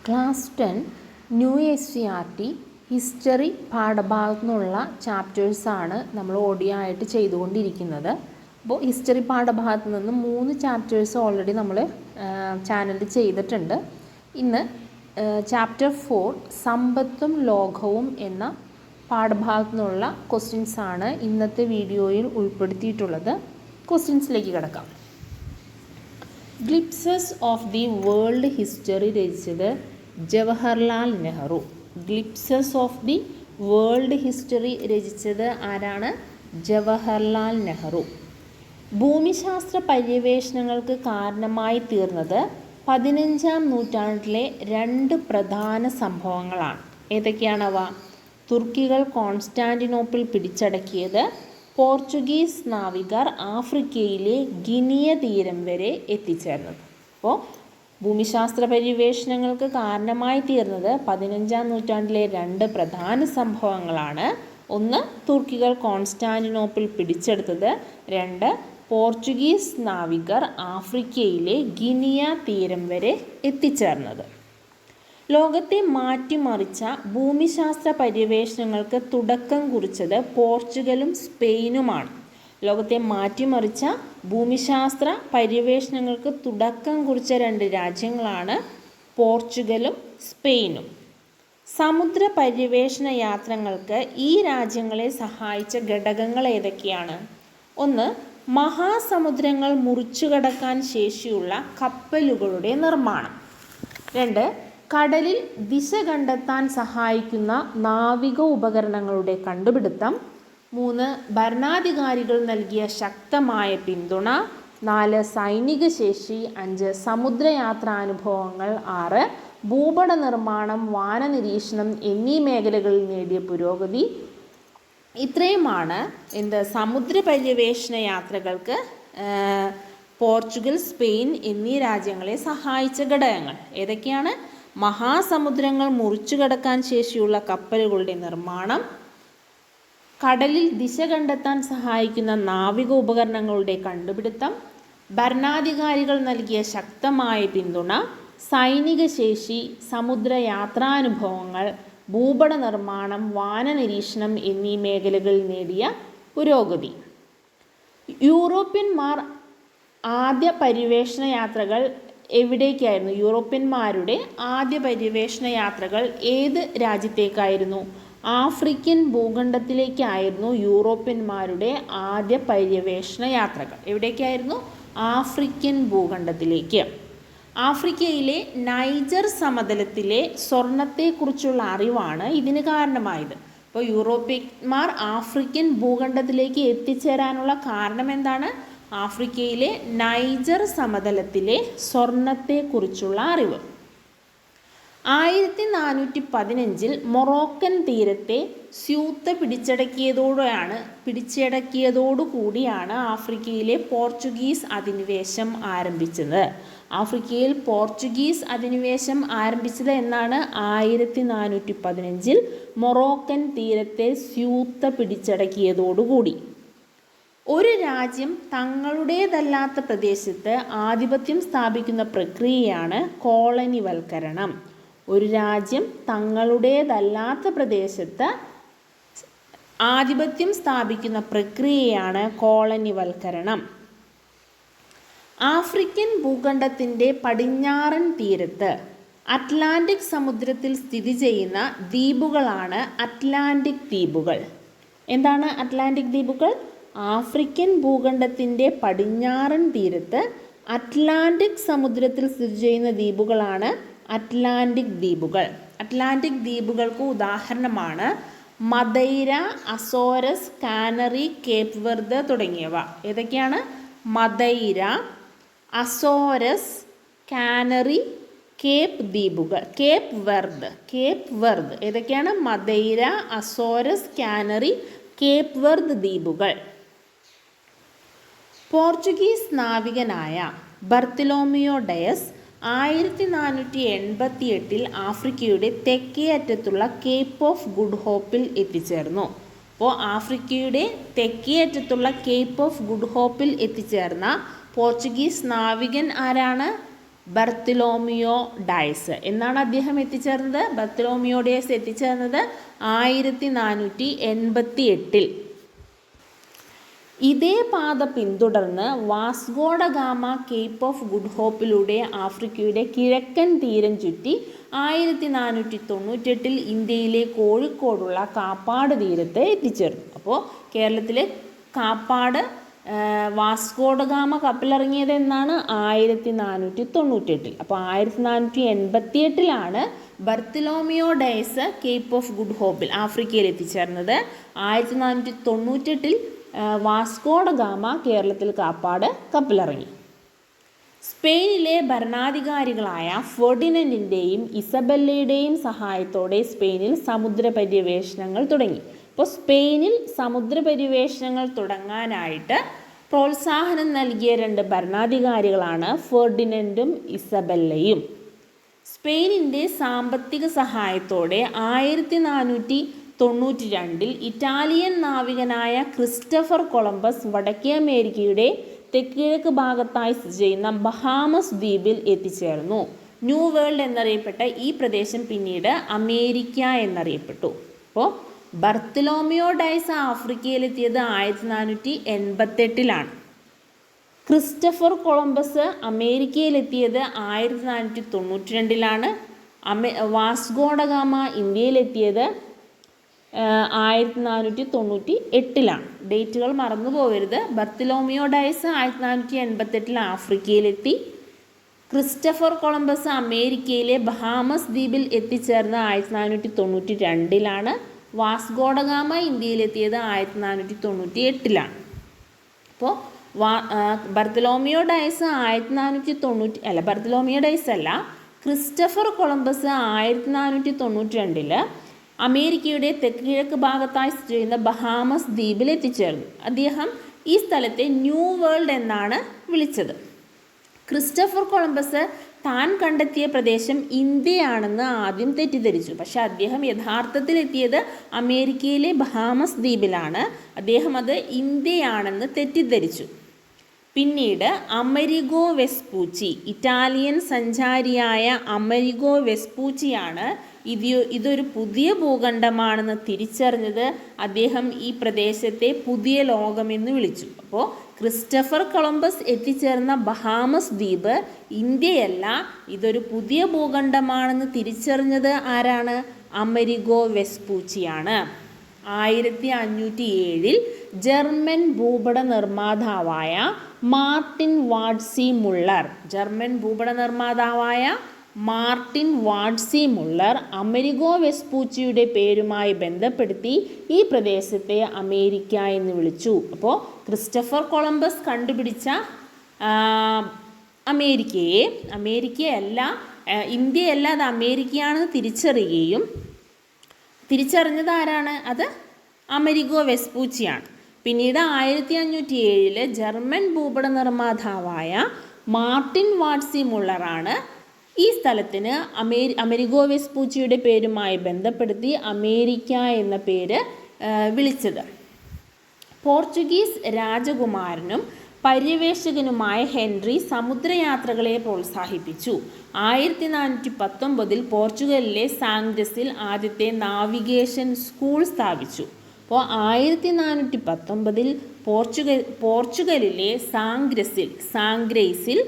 Class 10 new SCERT history പാഠഭാഗത്തു നിന്നുള്ള ചാപ്റ്റേഴ്സാണ് നമ്മൾ audio ആയിട്ട് ചെയ്തുകൊണ്ടിരിക്കുന്നത്. അപ്പോൾ ഹിസ്റ്ററി പാഠഭാഗത്തു നിന്ന് 3 ചാപ്റ്റേഴ്സ് ഓൾറെഡി നമ്മൾ ചാനലിൽ ചെയ്തിട്ടുണ്ട്. ഇന്ന് ചാപ്റ്റർ 4 സമ്പത്തും ലോകവും എന്ന പാഠഭാഗത്തു നിന്നുള്ള ക്വസ്റ്റ്യൻസാണ് ഇന്നത്തെ വീഡിയോയിൽ ഉൾപ്പെടുത്തിയിട്ടുള്ളത്. ക്വസ്റ്റ്യൻസിലേക്ക് കിടക്കാം. Glimpses of the world history രചിച്ചത് Jawaharlal Nehru. Glimpses of the world history രചിച്ചത് ആരാണ്? ജവഹർലാൽ നെഹ്റു. ഭൂമിശാസ്ത്ര പര്യവേഷണങ്ങൾക്ക് കാരണമായി തീർന്നത് 15-ാം നൂറ്റാണ്ടിലെ 2 പ്രധാന സംഭവങ്ങളാണ്. ഏതൊക്കെയാണവ? തുർക്കികൾ കോൺസ്റ്റാന്റിനോപ്പിൾ പിടിച്ചടക്കിയത്, പോർച്ചുഗീസ് നാവികർ ആഫ്രിക്കയിലെ ഗിനിയ തീരം വരെ എത്തിച്ചേർന്നത്. അപ്പോൾ ഭൂമിശാസ്ത്ര പര്യവേഷണങ്ങൾക്ക് കാരണമായി തീർന്നത് 15-ാം നൂറ്റാണ്ടിലെ 2 പ്രധാന സംഭവങ്ങളാണ്. ഒന്ന്, തുർക്കികൾ കോൺസ്റ്റാന്റിനോപ്പിൾ പിടിച്ചെടുത്തത്. 2, പോർച്ചുഗീസ് നാവികർ ആഫ്രിക്കയിലെ ഗിനിയ തീരം വരെ എത്തിച്ചേർന്നത്. ലോകത്തെ മാറ്റിമറിച്ച ഭൂമിശാസ്ത്ര പര്യവേഷണങ്ങൾക്ക് തുടക്കം കുറിച്ചത് പോർച്ചുഗലും സ്പെയിനുമാണ്. ലോകത്തെ മാറ്റിമറിച്ച ഭൂമിശാസ്ത്ര പര്യവേഷണങ്ങൾക്ക് തുടക്കം കുറിച്ച 2 രാജ്യങ്ങളാണ് പോർച്ചുഗലും സ്പെയിനും. സമുദ്ര പര്യവേഷണ യാത്രകൾക്ക് ഈ രാജ്യങ്ങളെ സഹായിച്ച ഘടകങ്ങൾ ഏതൊക്കെയാണ്? ഒന്ന്, മഹാസമുദ്രങ്ങൾ മുറിച്ചു കടക്കാൻ ശേഷിയുള്ള കപ്പലുകളുടെ നിർമ്മാണം. 2, കടലിൽ ദിശ കണ്ടെത്താൻ സഹായിക്കുന്ന നാവിക ഉപകരണങ്ങളുടെ കണ്ടുപിടുത്തം. 3, ഭരണാധികാരികൾ നൽകിയ ശക്തമായ പിന്തുണ. 4, സൈനിക ശേഷി. 5, സമുദ്രയാത്രാനുഭവങ്ങൾ. 6, ഭൂപട നിർമ്മാണം, വാനനിരീക്ഷണം എന്നീ മേഖലകളിൽ നേടിയ പുരോഗതി. ഇത്രയുമാണ് സമുദ്ര പര്യവേഷണ യാത്രകൾക്ക് പോർച്ചുഗൽ, സ്പെയിൻ എന്നീ രാജ്യങ്ങളെ സഹായിച്ച ഘടകങ്ങൾ. ഏതൊക്കെയാണ്? മഹാസമുദ്രങ്ങൾ മുറിച്ചു കടക്കാൻ ശേഷിയുള്ള കപ്പലുകളുടെ നിർമ്മാണം, കടലിൽ ദിശ കണ്ടെത്താൻ സഹായിക്കുന്ന നാവിക ഉപകരണങ്ങളുടെ കണ്ടുപിടുത്തം, ഭരണാധികാരികൾ നൽകിയ ശക്തമായ പിന്തുണ, സൈനിക ശേഷി, സമുദ്രയാത്രാനുഭവങ്ങൾ, ഭൂപട നിർമ്മാണം, വാനനിരീക്ഷണം എന്നീ മേഖലകളിൽ നേടിയ പുരോഗതി. യൂറോപ്യന്മാർ ആദ്യ പര്യവേഷണ യാത്രകൾ എവിടേക്കായിരുന്നു? യൂറോപ്യന്മാരുടെ ആദ്യ പര്യവേഷണ യാത്രകൾ ഏത് രാജ്യത്തേക്കായിരുന്നു? ആഫ്രിക്കൻ ഭൂഖണ്ഡത്തിലേക്കായിരുന്നു യൂറോപ്യന്മാരുടെ ആദ്യ പര്യവേഷണ യാത്രകൾ. എവിടേക്കായിരുന്നു? ആഫ്രിക്കൻ ഭൂഖണ്ഡത്തിലേക്ക്. ആഫ്രിക്കയിലെ നൈജർ സമതലത്തിലെ സ്വർണത്തെക്കുറിച്ചുള്ള അറിവാണ് ഇതിന് കാരണമായത്. അപ്പോൾ യൂറോപ്യന്മാർ ആഫ്രിക്കൻ ഭൂഖണ്ഡത്തിലേക്ക് എത്തിച്ചേരാനുള്ള കാരണം എന്താണ്? ആഫ്രിക്കയിലെ നൈജർ സമതലത്തിലെ സ്വർണത്തെക്കുറിച്ചുള്ള അറിവ്. 1415 മൊറോക്കൻ തീരത്തെ സ്യൂത്ത പിടിച്ചടക്കിയതോടുകൂടിയാണ് ആഫ്രിക്കയിലെ പോർച്ചുഗീസ് അധിനിവേശം ആരംഭിച്ചത്. ആഫ്രിക്കയിൽ പോർച്ചുഗീസ് അധിനിവേശം ആരംഭിച്ചത് എന്നാണ്? 1415 മൊറോക്കൻ തീരത്തെ സ്യൂത്ത പിടിച്ചടക്കിയതോടുകൂടി. ഒരു രാജ്യം തങ്ങളുടേതല്ലാത്ത പ്രദേശത്ത് ആധിപത്യം സ്ഥാപിക്കുന്ന പ്രക്രിയയാണ് കോളനിവൽക്കരണം. ഒരു രാജ്യം തങ്ങളുടേതല്ലാത്ത പ്രദേശത്ത് ആധിപത്യം സ്ഥാപിക്കുന്ന പ്രക്രിയയാണ് കോളനിവൽക്കരണം. ആഫ്രിക്കൻ ഭൂഖണ്ഡത്തിൻ്റെ പടിഞ്ഞാറൻ തീരത്ത് അറ്റ്ലാന്റിക് സമുദ്രത്തിൽ സ്ഥിതി ചെയ്യുന്ന ദ്വീപുകളാണ് അറ്റ്ലാന്റിക് ദ്വീപുകൾ. എന്താണ് അറ്റ്ലാന്റിക് ദ്വീപുകൾ? ആഫ്രിക്കൻ ഭൂഖണ്ഡത്തിൻ്റെ പടിഞ്ഞാറൻ തീരത്ത് അറ്റ്ലാന്റിക് സമുദ്രത്തിൽ സ്ഥിതി ചെയ്യുന്ന ദ്വീപുകളാണ് അറ്റ്ലാന്റിക് ദ്വീപുകൾ. അറ്റ്ലാന്റിക് ദ്വീപുകൾക്ക് ഉദാഹരണമാണ് മദൈര, അസോരസ്, കാനറി, കേപ്പ് വെർദ് തുടങ്ങിയവ. ഏതൊക്കെയാണ്? മദൈര, അസോരസ്, കാനറി, കേപ്പ് ദ്വീപുകൾ. കേപ്പ് വെർദ് ഏതൊക്കെയാണ്? മദൈര, അസോരസ്, കാനറി, കേപ്പ് വെർദ് ദ്വീപുകൾ. പോർച്ചുഗീസ് നാവികനായ ബർത്തലോമിയോ ഡയസ് 1488 ആഫ്രിക്കയുടെ തെക്കേ അറ്റത്തുള്ള കേപ്പ് ഓഫ് ഗുഡ് ഹോപ്പിൽ എത്തിച്ചേർന്നു. അപ്പോൾ ആഫ്രിക്കയുടെ തെക്കേ അറ്റത്തുള്ള കേപ്പ് ഓഫ് ഗുഡ് ഹോപ്പിൽ എത്തിച്ചേർന്ന പോർച്ചുഗീസ് നാവികൻ ആരാണ്? ബർത്തലോമിയോ ഡയസ്. എന്നാണ് അദ്ദേഹം എത്തിച്ചേർന്നത്? ബർത്തലോമിയോ ഡയസ് എത്തിച്ചേർന്നത് 1488. ഇതേ പാത പിന്തുടർന്ന് Vasco da Gama cape of good ഹോപ്പിലൂടെ ആഫ്രിക്കയുടെ കിഴക്കൻ തീരം ചുറ്റി 1498 ഇന്ത്യയിലെ കോഴിക്കോടുള്ള കാപ്പാട് തീരത്ത് എത്തിച്ചേർന്നു. അപ്പോൾ കേരളത്തിലെ കാപ്പാട് വാസ്കോഡ ഗാമ കപ്പലിറങ്ങിയത് എന്നാണ്? 1498. അപ്പോൾ 1488 Bartholomew Dias cape of good ഹോപ്പിൽ ആഫ്രിക്കയിൽ എത്തിച്ചേർന്നത്. 1498 വാസ്കോഡ ഗാമ കേരളത്തിൽ കാപ്പാട് കപ്പലിറങ്ങി. സ്പെയിനിലെ ഭരണാധികാരികളായ ഫെർഡിനൻഡിൻ്റെയും ഇസബെല്ലയുടെയും സഹായത്തോടെ സ്പെയിനിൽ സമുദ്ര പര്യവേഷണങ്ങൾ തുടങ്ങി. അപ്പോൾ സ്പെയിനിൽ സമുദ്ര പര്യവേഷണങ്ങൾ തുടങ്ങാനായിട്ട് പ്രോത്സാഹനം നൽകിയ 2 ഭരണാധികാരികളാണ് ഫെർഡിനൻഡും ഇസബെല്ലയും. സ്പെയിനിൻ്റെ സാമ്പത്തിക സഹായത്തോടെ 1492 ഇറ്റാലിയൻ നാവികനായ ക്രിസ്റ്റഫർ കൊളംബസ് വടക്കേ അമേരിക്കയുടെ തെക്കിഴക്ക് ഭാഗത്തായി സ്ഥിതി ചെയ്യുന്ന ബഹാമസ് ദ്വീപിൽ എത്തിച്ചേർന്നു. ന്യൂ വേൾഡ് എന്നറിയപ്പെട്ട ഈ പ്രദേശം പിന്നീട് അമേരിക്ക എന്നറിയപ്പെട്ടു. അപ്പോൾ ബർത്തലോമിയോ ഡയസ് ആഫ്രിക്കയിലെത്തിയത് 1488. ക്രിസ്റ്റഫർ കൊളംബസ് അമേരിക്കയിലെത്തിയത് 1492. വാസ്കോഡ ഗാമ ഇന്ത്യയിലെത്തിയത് 1498. ഡേറ്റുകൾ മറന്നു പോകരുത്. ബർത്തലോമിയോ ഡയസ് 1488 ആഫ്രിക്കയിലെത്തി. ക്രിസ്റ്റഫർ കൊളംബസ് അമേരിക്കയിലെ ബഹാമസ് ദ്വീപിൽ എത്തിച്ചേർന്ന 1492. വാസ്കോഡ ഗാമ ഇന്ത്യയിലെത്തിയത് 1498. അപ്പോൾ ബർത്തലോമിയോ ഡയസ് 1490 ബർത്തലോമിയോ ഡയസ് അല്ല, ക്രിസ്റ്റഫർ കൊളംബസ് 1492 അമേരിക്കയുടെ തെക്ക് കിഴക്ക് ഭാഗത്തായി സ്ഥിതി ചെയ്യുന്ന ബഹാമസ് ദ്വീപിൽ എത്തിച്ചേർന്നു. അദ്ദേഹം ഈ സ്ഥലത്തെ ന്യൂ വേൾഡ് എന്നാണ് വിളിച്ചത്. ക്രിസ്റ്റഫർ കൊളംബസ് താൻ കണ്ടെത്തിയ പ്രദേശം ഇന്ത്യയാണെന്ന് ആദ്യം തെറ്റിദ്ധരിച്ചു. പക്ഷെ അദ്ദേഹം യഥാർത്ഥത്തിൽ എത്തിയത് അമേരിക്കയിലെ ബഹാമസ് ദ്വീപിലാണ്. അദ്ദേഹം അത് ഇന്ത്യയാണെന്ന് തെറ്റിദ്ധരിച്ചു. പിന്നീട് അമരിഗോ വെസ്പൂച്ചി, ഇറ്റാലിയൻ സഞ്ചാരിയായ അമരിഗോ വെസ്പൂച്ചിയാണ് ഇതൊരു പുതിയ ഭൂഖണ്ഡമാണെന്ന് തിരിച്ചറിഞ്ഞത്. അദ്ദേഹം ഈ പ്രദേശത്തെ പുതിയ ലോകമെന്ന് വിളിച്ചു. അപ്പോൾ ക്രിസ്റ്റഫർ കൊളംബസ് എത്തിച്ചേർന്ന ബഹാമസ് ദ്വീപ് ഇന്ത്യയല്ല, ഇതൊരു പുതിയ ഭൂഖണ്ഡമാണെന്ന് തിരിച്ചറിഞ്ഞത് ആരാണ്? അമരിഗോ വെസ്പൂച്ചിയാണ്. 1507 ജർമ്മൻ ഭൂപട നിർമ്മാതാവായ മാർട്ടിൻ വാഡ്സി മുള്ളർ അമരിഗോ വെസ്പൂച്ചിയുടെ പേരുമായി ബന്ധപ്പെടുത്തി ഈ പ്രദേശത്തെ അമേരിക്ക എന്ന് വിളിച്ചു. അപ്പോൾ ക്രിസ്റ്റഫർ കൊളംബസ് കണ്ടുപിടിച്ച അമേരിക്കയല്ല, ഇന്ത്യയല്ല, അത് അമേരിക്കയാണെന്ന് തിരിച്ചറിഞ്ഞത് ആരാണ്? അത് അമരിഗോ വെസ്പൂച്ചിയാണ്. പിന്നീട് 1507 ജർമ്മൻ ഭൂപട നിർമ്മാതാവായ മാർട്ടിൻ വാഡ്സി മുള്ളറാണ് ഈ സ്ഥലത്തിന് അമരിഗോ വെസ്പൂച്ചിയുടെ പേരുമായി ബന്ധപ്പെടുത്തി അമേരിക്ക എന്ന പേര് വിളിച്ചത്. പോർച്ചുഗീസ് രാജകുമാരനും പര്യവേഷകനുമായ ഹെൻറി സമുദ്രയാത്രകളെ പ്രോത്സാഹിപ്പിച്ചു. 1419 പോർച്ചുഗലിലെ സാംഗ്രസിൽ ആദ്യത്തെ നാവിഗേഷൻ സ്കൂൾ സ്ഥാപിച്ചു. അപ്പോൾ 1419 പോർച്ചുഗലിലെ സാംഗ്രൈസിൽ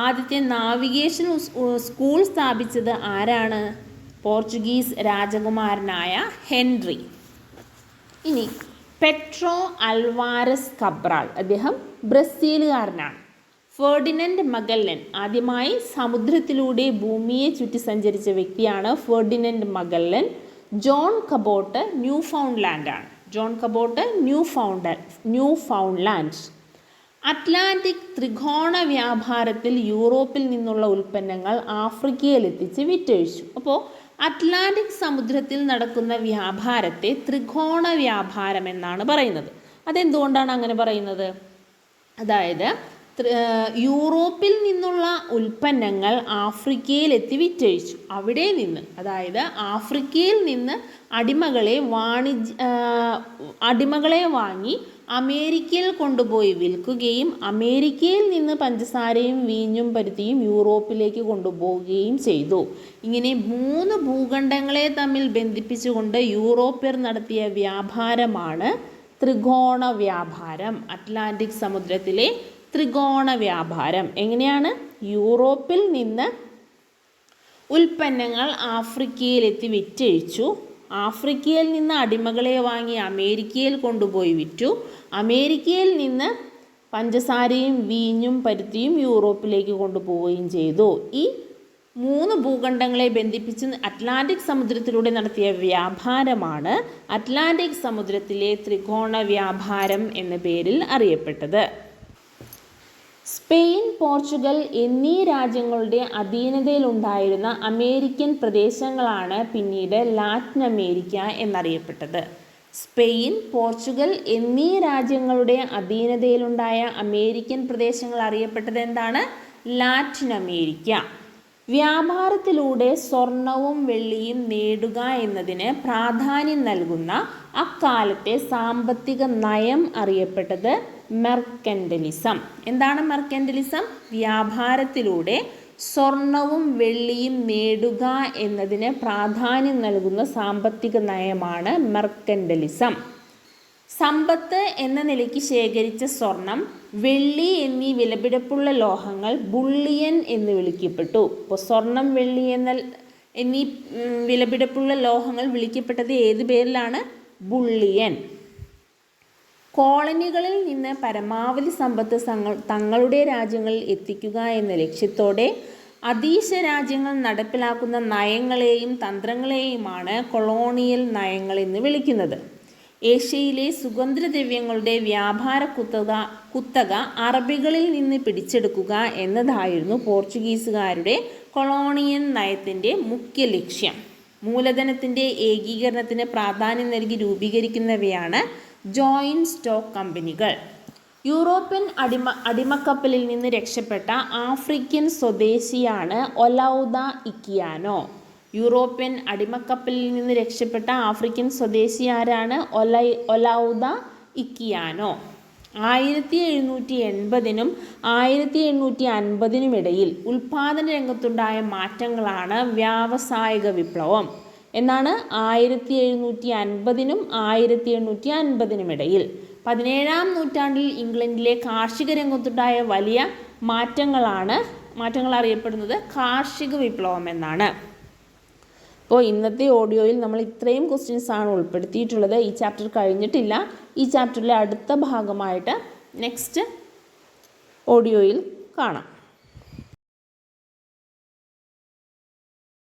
ആദ്യത്തെ നാവിഗേഷൻ സ്കൂൾ സ്ഥാപിച്ചത് ആരാണ്? പോർച്ചുഗീസ് രാജകുമാരനായ ഹെൻറി. ഇനി പെട്രോ അൽവാരസ് കബ്രാൾ, അദ്ദേഹം ബ്രസീലുകാരനാണ്. ഫെർഡിനൻഡ് മഗല്ലൻ, ആദ്യമായി സമുദ്രത്തിലൂടെ ഭൂമിയെ ചുറ്റി സഞ്ചരിച്ച വ്യക്തിയാണ് Ferdinand Magellan. John Cabot Newfoundland. Atlantic ത്രികോണ വ്യാപാരത്തിൽ യൂറോപ്പിൽ നിന്നുള്ള ഉൽപ്പന്നങ്ങൾ ആഫ്രിക്കയിലെത്തിച്ച് വിറ്റഴിച്ചു. അപ്പോൾ അറ്റ്ലാന്റിക് സമുദ്രത്തിൽ നടക്കുന്ന വ്യാപാരത്തെ ത്രികോണ വ്യാപാരം എന്നാണ് പറയുന്നത്. അതെന്തുകൊണ്ടാണ് അങ്ങനെ പറയുന്നത്? അതായത് യൂറോപ്പിൽ നിന്നുള്ള ഉൽപ്പന്നങ്ങൾ ആഫ്രിക്കയിലെത്തി വിറ്റഴിച്ചു. അവിടെ നിന്ന്, അതായത് ആഫ്രിക്കയിൽ നിന്ന് അടിമകളെ വാങ്ങി അമേരിക്കയിൽ കൊണ്ടുപോയി വിൽക്കുകയും അമേരിക്കയിൽ നിന്ന് പഞ്ചസാരയും വീഞ്ഞും പരുത്തിയും യൂറോപ്പിലേക്ക് കൊണ്ടുപോവുകയും ചെയ്തു. ഇങ്ങനെ 3 ഭൂഖണ്ഡങ്ങളെ തമ്മിൽ ബന്ധിപ്പിച്ചുകൊണ്ട് യൂറോപ്യർ നടത്തിയ വ്യാപാരമാണ് ത്രികോണ വ്യാപാരം. അറ്റ്ലാന്റിക് സമുദ്രത്തിലെ ത്രികോണ വ്യാപാരം. എങ്ങനെയാണ്? യൂറോപ്പിൽ നിന്ന് ഉൽപ്പന്നങ്ങൾ ആഫ്രിക്കയിലെത്തി വിറ്റഴിച്ചു. ആഫ്രിക്കയിൽ നിന്ന് അടിമകളെ വാങ്ങി അമേരിക്കയിൽ കൊണ്ടുപോയി വിറ്റു. അമേരിക്കയിൽ നിന്ന് പഞ്ചസാരയും വീഞ്ഞും പരുത്തിയും യൂറോപ്പിലേക്ക് കൊണ്ടുപോവുകയും ചെയ്തു. ഈ 3 ഭൂഖണ്ഡങ്ങളെ ബന്ധിപ്പിച്ച് അറ്റ്ലാന്റിക് സമുദ്രത്തിലൂടെ നടത്തിയ വ്യാപാരമാണ് അറ്റ്ലാന്റിക് സമുദ്രത്തിലെ ത്രികോണ വ്യാപാരം എന്ന പേരിൽ അറിയപ്പെട്ടത്. സ്പെയിൻ, പോർച്ചുഗൽ എന്നീ രാജ്യങ്ങളുടെ അധീനതയിലുണ്ടായിരുന്ന അമേരിക്കൻ പ്രദേശങ്ങളാണ് പിന്നീട് ലാറ്റിൻ അമേരിക്ക എന്നറിയപ്പെട്ടത്. സ്പെയിൻ, പോർച്ചുഗൽ എന്നീ രാജ്യങ്ങളുടെ അധീനതയിലുണ്ടായ അമേരിക്കൻ പ്രദേശങ്ങൾ അറിയപ്പെട്ടത് എന്താണ്? Latin America. വ്യാപാരത്തിലൂടെ സ്വർണവും വെള്ളിയും നേടുക എന്നതിന് പ്രാധാന്യം നൽകുന്ന അക്കാലത്തെ സാമ്പത്തിക നയം അറിയപ്പെട്ടത് മെർക്കന്റലിസം. എന്താണ് മെർക്കന്റലിസം? വ്യാപാരത്തിലൂടെ സ്വർണവും വെള്ളിയും നേടുക എന്നതിന് പ്രാധാന്യം നൽകുന്ന സാമ്പത്തിക നയമാണ് മെർക്കന്റലിസം. സമ്പത്ത് എന്ന നിലയ്ക്ക് ശേഖരിച്ച സ്വർണം, വെള്ളി എന്നീ വിലപിടിപ്പുള്ള ലോഹങ്ങൾ ബുള്ളിയൻ എന്ന് വിളിക്കപ്പെട്ടു. ഇപ്പോൾ സ്വർണം, വെള്ളി എന്നീ വിലപിടിപ്പുള്ള ലോഹങ്ങൾ വിളിക്കപ്പെട്ടത് ഏത് പേരിലാണ്? ബുള്ളിയൻ. കോളനികളിൽ നിന്ന് പരമാവധി സമ്പത്ത് തങ്ങളുടെ രാജ്യങ്ങളിൽ എത്തിക്കുക എന്ന ലക്ഷ്യത്തോടെ അധീശ രാജ്യങ്ങൾ നടപ്പിലാക്കുന്ന നയങ്ങളെയും തന്ത്രങ്ങളെയുമാണ് കൊളോണിയൽ നയങ്ങൾ എന്ന് വിളിക്കുന്നത്. ഏഷ്യയിലെ സുഗന്ധദ്രവ്യങ്ങളുടെ വ്യാപാര കുത്തക അറബികളിൽ നിന്ന് പിടിച്ചെടുക്കുക എന്നതായിരുന്നു പോർച്ചുഗീസുകാരുടെ കൊളോണിയൽ നയത്തിൻ്റെ മുഖ്യ ലക്ഷ്യം. മൂലധനത്തിൻ്റെ ഏകീകരണത്തിന് പ്രാധാന്യം നൽകി രൂപീകരിക്കുന്നവയാണ് ജോയിൻറ്റ് സ്റ്റോക്ക് കമ്പനികൾ. യൂറോപ്യൻ അടിമക്കപ്പലിൽ നിന്ന് രക്ഷപ്പെട്ട ആഫ്രിക്കൻ സ്വദേശിയാണ് ഒലൗദ ഇക്കിയാനോ. യൂറോപ്യൻ അടിമക്കപ്പലിൽ നിന്ന് രക്ഷപ്പെട്ട ആഫ്രിക്കൻ സ്വദേശി ആരാണ്? ഒലൗദ ഇക്കിയാനോ. 1780-നും 1850-നും ഇടയിൽ ഉൽപാദന രംഗത്തുണ്ടായ മാറ്റങ്ങളാണ് വ്യാവസായിക വിപ്ലവം. എന്നാണ് 1750-നും 1850-നും ഇടയിൽ. 17-ാം നൂറ്റാണ്ടിൽ ഇംഗ്ലണ്ടിലെ കാർഷിക രംഗത്തുണ്ടായ വലിയ മാറ്റങ്ങൾ അറിയപ്പെടുന്നത് കാർഷിക വിപ്ലവം എന്നാണ്. അപ്പോൾ ഇന്നത്തെ ഓഡിയോയിൽ നമ്മൾ ഇത്രയും ക്വസ്റ്റ്യൻസ് ആണ് ഉൾപ്പെടുത്തിയിട്ടുള്ളത്. ഈ ചാപ്റ്റർ കഴിഞ്ഞിട്ടില്ല. ഈ ചാപ്റ്ററിലെ അടുത്ത ഭാഗമായിട്ട് നെക്സ്റ്റ് ഓഡിയോയിൽ കാണാം.